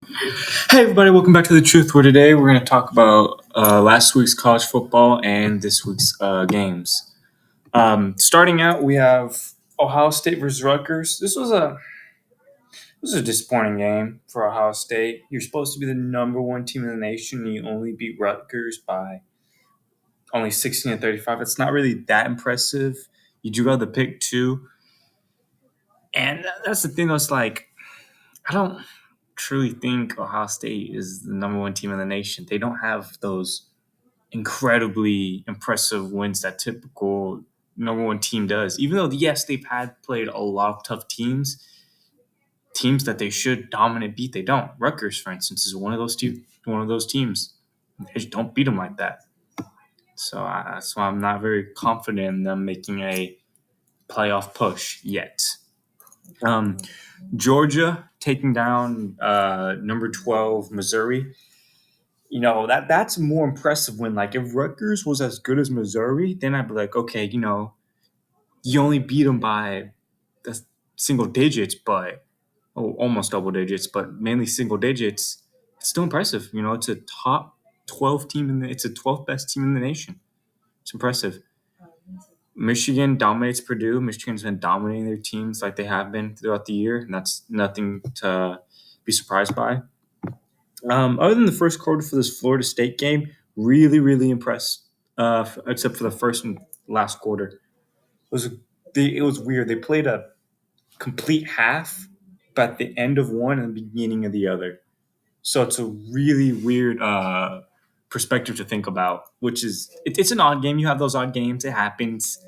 Hey everybody, welcome back to The Truth, where today we're going to talk about last week's college football and this week's games. Starting out, we have Ohio State versus Rutgers. This was a disappointing game for Ohio State. You're supposed to be the number one team in the nation, and you only beat Rutgers by only 16-35. It's not really that impressive. You do have the pick two, and that's the thing. That's like I don't truly think Ohio State is the number one team in the nation. They don't have those incredibly impressive wins that typical number one team does. Even though yes, they've had played a lot of tough teams that they should dominate beat. They don't. Rutgers, for instance, is one of those teams. They just don't beat them like that. So that's why I'm not very confident in them making a playoff push yet. Um, Georgia taking down number 12 Missouri. That's a more impressive win. Like if Rutgers was as good as Missouri, then I'd be like, okay, you only beat them by the single digits, but almost double digits, but mainly single digits. It's still impressive. It's a top 12 team it's a 12th best team in the nation. It's impressive. Michigan dominates Purdue. Michigan's been dominating their teams like they have been throughout the year, and that's nothing to be surprised by. Other than the first quarter for this Florida State game, really, really impressed. Except for the first and last quarter, it was weird. They played a complete half, but at the end of one and the beginning of the other. So it's a really weird perspective to think about. Which is it's an odd game. You have those odd games. It happens.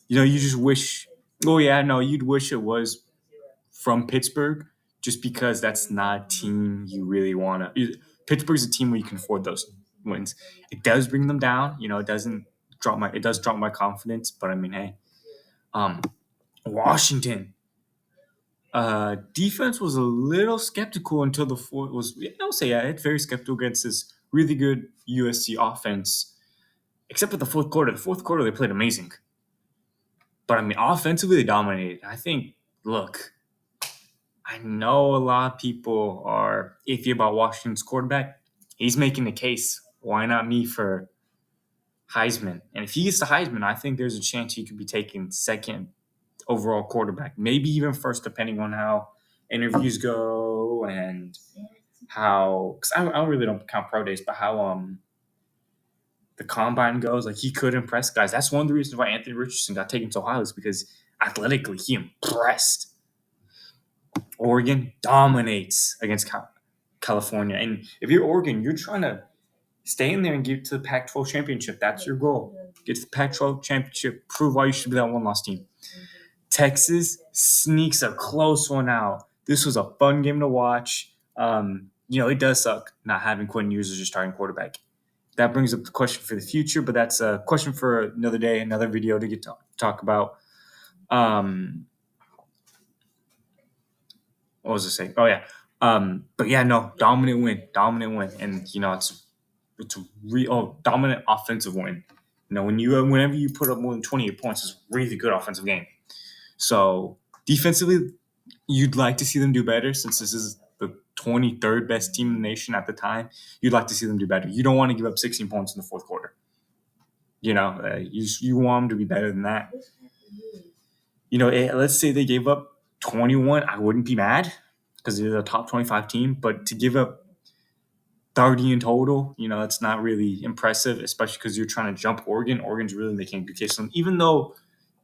You just wish. Oh yeah, no, you'd wish it was from Pittsburgh, just because that's not a team you really want to. Pittsburgh's a team where you can afford those wins. It does bring them down. It does drop my confidence, but I mean, hey, um, Washington defense was a little skeptical until the fourth was. I'll say yeah, it's very skeptical against this really good USC offense, except for the fourth quarter. The fourth quarter they played amazing, but I mean, offensively they dominated. I think. Look, I know a lot of people are iffy about Washington's quarterback. He's making the case. Why not me for Heisman? And if he gets the Heisman, I think there's a chance he could be taken second overall quarterback, maybe even first, depending on how interviews go and how. Because I really don't count pro days, but how the combine goes. Like he could impress guys. That's one of the reasons why Anthony Richardson got taken so high is because athletically he impressed. Oregon dominates against California. And if you're Oregon, you're trying to stay in there and get to the Pac-12 championship. That's your goal. Get to the Pac-12 championship. Prove why you should be that one-loss team. Texas sneaks a close one out. This was a fun game to watch. It does suck not having Quinn Ewers as your starting quarterback. That brings up the question for the future, but that's a question for another day, another video to get to talk about. What was I saying? Oh yeah. But yeah, no, dominant win, and it's a real dominant offensive win. Whenever you put up more than 28 points, it's a really good offensive game. So defensively, you'd like to see them do better since this is the 23rd best team in the nation at the time. You'd like to see them do better. You don't want to give up 16 points in the fourth quarter. You want them to be better than that. Let's say they gave up 21. I wouldn't be mad because they're a top 25 team. But to give up 30 in total, that's not really impressive, especially because you're trying to jump Oregon. Oregon's really making a good case. Even though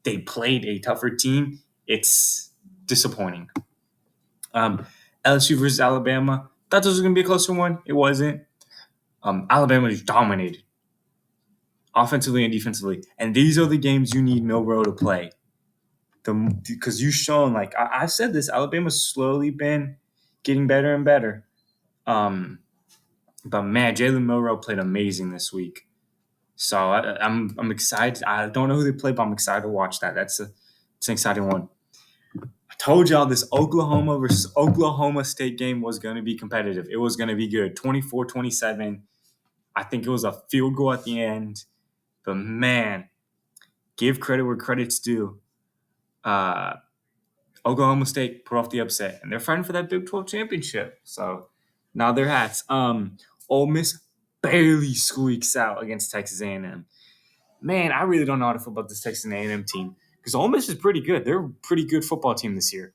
they played a tougher team, it's disappointing. LSU versus Alabama. Thought this was going to be a closer one. It wasn't. Alabama just dominated offensively and defensively. And these are the games you need Milroe to play. Because you've shown, like I've said this, Alabama's slowly been getting better and better. But man, Jalen Milroe played amazing this week. So I'm excited. I don't know who they play, but I'm excited to watch that. It's an exciting one. I told y'all this Oklahoma versus Oklahoma State game was going to be competitive. It was going to be good. 24-27. I think it was a field goal at the end. But man, give credit where credit's due. Oklahoma State put off the upset, and they're fighting for that Big 12 championship. So Now their hats. Ole Miss barely squeaks out against Texas A&M. Man, I really don't know how to feel about this Texas A&M team because Ole Miss is pretty good. They're a pretty good football team this year.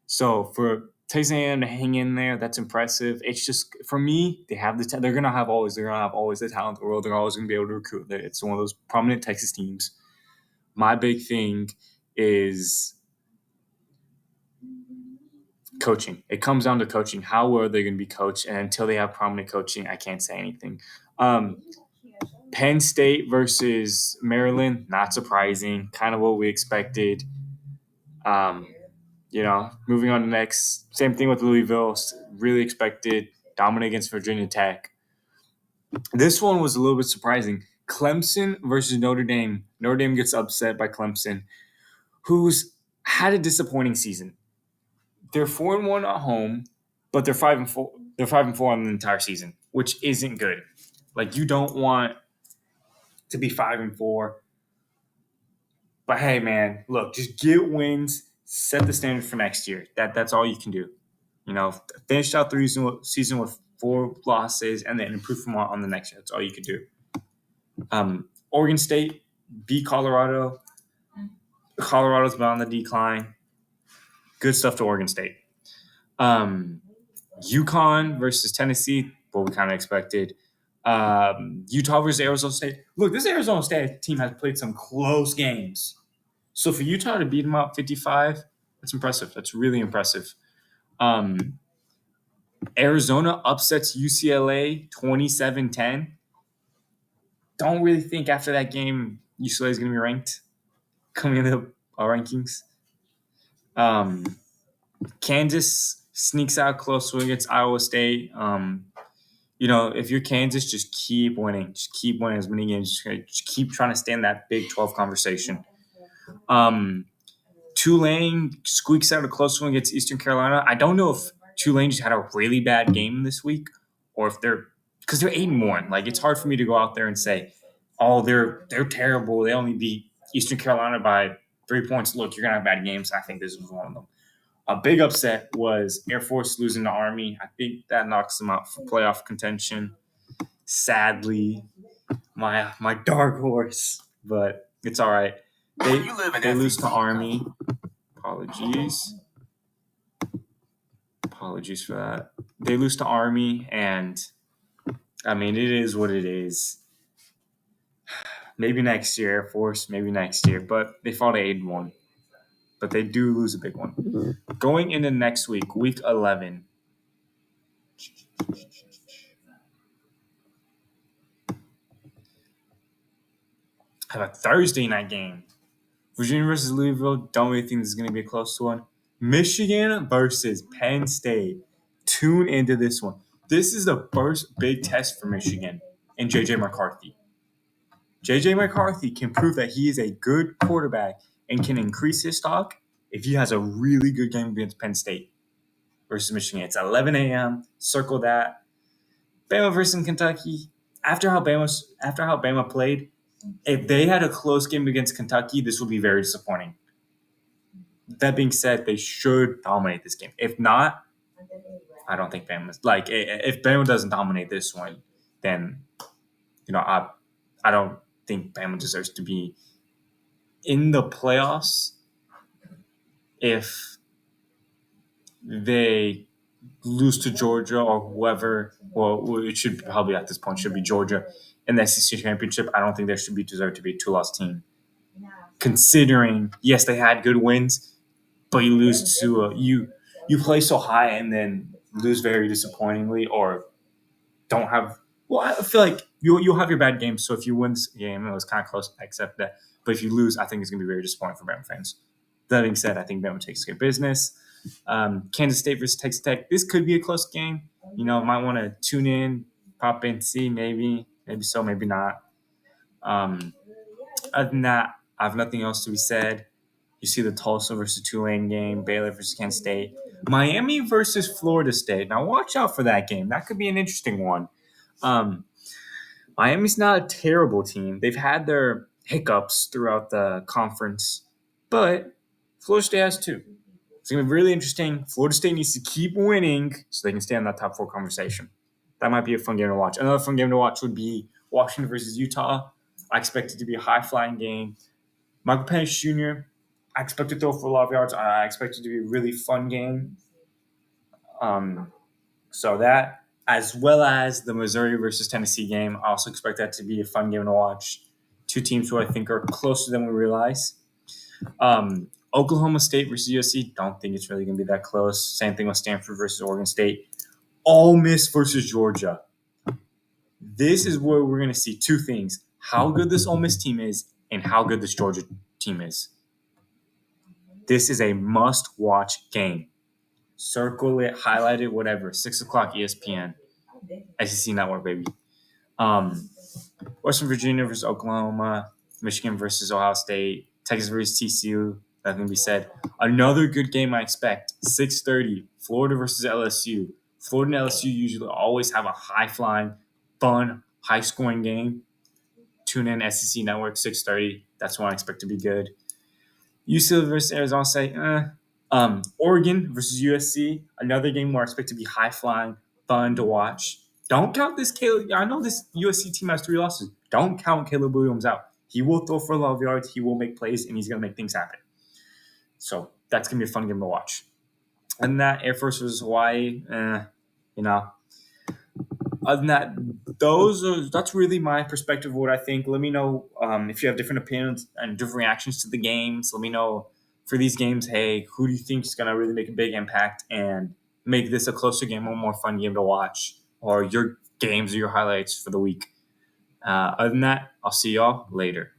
So for Texas A&M to hang in there, that's impressive. It's just for me, they have the they're gonna have always the talent in the world. They're always gonna be able to recruit. It's one of those prominent Texas teams. My big thing is coaching. It comes down to coaching. How well are they going to be coached? And until they have prominent coaching, I can't say anything. Penn State versus Maryland, not surprising. Kind of what we expected. Um, moving on to next. Same thing with Louisville. Really expected. Dominate against Virginia Tech. This one was a little bit surprising. Clemson versus Notre Dame. Notre Dame gets upset by Clemson, who's had a disappointing season. They're 4-1 at home, but they're 5-4. They're 5-4 on the entire season, which isn't good. Like you don't want to be 5-4. But hey, man, look, just get wins, set the standard for next year. That's all you can do. Finish out the season with 4 losses and then improve from on the next year. That's all you can do. Oregon State beat Colorado. Colorado's been on the decline. Good stuff to Oregon State. UConn versus Tennessee, what we kind of expected. Utah versus Arizona State. Look, this Arizona State team has played some close games. So for Utah to beat them out 55, that's impressive. That's really impressive. Arizona upsets UCLA 27-10. Don't really think after that game UCLA is going to be ranked coming into our rankings. Kansas sneaks out close against Iowa State. If you're Kansas, just keep winning. Just keep winning as many games. Just keep trying to stay in that Big 12 conversation. Tulane squeaks out a close one against Eastern Carolina. I don't know if Tulane just had a really bad game this week or if they're 8-1. Like, it's hard for me to go out there and say, oh, they're terrible. They only beat Eastern Carolina by 3 points. Look, you're going to have bad games. I think this was one of them. A big upset was Air Force losing to Army. I think that knocks them out for playoff contention. Sadly, my dark horse, but it's all right. They lose to Army. Apologies for that. They lose to Army, and I mean it is what it is. Maybe next year, Air Force. Maybe next year, but they fought 8-1. But they do lose a big one. Going into next week, week 11. Have a Thursday night game. Virginia versus Louisville. Don't really think this is going to be a close one. Michigan versus Penn State. Tune into this one. This is the first big test for Michigan and J.J. McCarthy. J.J. McCarthy can prove that he is a good quarterback and can increase his stock if he has a really good game against Penn State versus Michigan. It's 11 a.m. Circle that. Bama versus Kentucky. After how Bama played, if they had a close game against Kentucky, this would be very disappointing. That being said, they should dominate this game. If not, I don't think Bama's like if Bama doesn't dominate this one, then I don't think Bama deserves to be in the playoffs if they lose to Georgia or whoever. Well, it should probably at this point should be Georgia in the SEC championship. I don't think they should be deserved to be a 2-loss team. Considering, yes, they had good wins, but you lose to you play so high and then lose very disappointingly, or don't have. Well, I feel like you'll have your bad games. So if you win this game, it was kind of close. I accept that. But if you lose, I think it's going to be very disappointing for Bama fans. That being said, I think Bama takes care of business. Kansas State versus Texas Tech. This could be a close game. Might want to tune in, pop in, see maybe so, maybe not. Other than that, I have nothing else to be said. You see the Tulsa versus Tulane game, Baylor versus Kansas State, Miami versus Florida State. Now watch out for that game. That could be an interesting one. Miami's not a terrible team. They've had their hiccups throughout the conference, but Florida State has too. It's going to be really interesting. Florida State needs to keep winning so they can stay in that top 4 conversation. That might be a fun game to watch. Another fun game to watch would be Washington versus Utah. I expect it to be a high-flying game. Michael Penix Jr., I expect to throw for a lot of yards. I expect it to be a really fun game. So that, as well as the Missouri versus Tennessee game, I also expect that to be a fun game to watch. Two teams who I think are closer than we realize. Oklahoma State versus USC, don't think it's really going to be that close. Same thing with Stanford versus Oregon State. Ole Miss versus Georgia. This is where we're going to see two things: how good this Ole Miss team is and how good this Georgia team is. This is a must-watch game. Circle it, highlight it, whatever. 6 o'clock ESPN. SEC Network, baby. Western Virginia versus Oklahoma. Michigan versus Ohio State. Texas versus TCU. That's going to be said. Another good game I expect. 6:30. Florida versus LSU. Florida and LSU usually always have a high-flying, fun, high-scoring game. Tune in SEC Network, 6:30. That's what I expect to be good. UCLA versus Arizona State. Oregon versus USC. Another game where I expect to be high-flying, fun to watch. Don't count this Caleb. I know this USC team has 3 losses. Don't count Caleb Williams out. He will throw for a lot of yards. He will make plays, and he's going to make things happen. So that's going to be a fun game to watch. And that, Air Force versus Hawaii, Other than that, that's really my perspective of what I think. Let me know if you have different opinions and different reactions to the games. Let me know for these games, hey, who do you think is going to really make a big impact and make this a closer game, a more fun game to watch, or your games or your highlights for the week. Other than that, I'll see y'all later.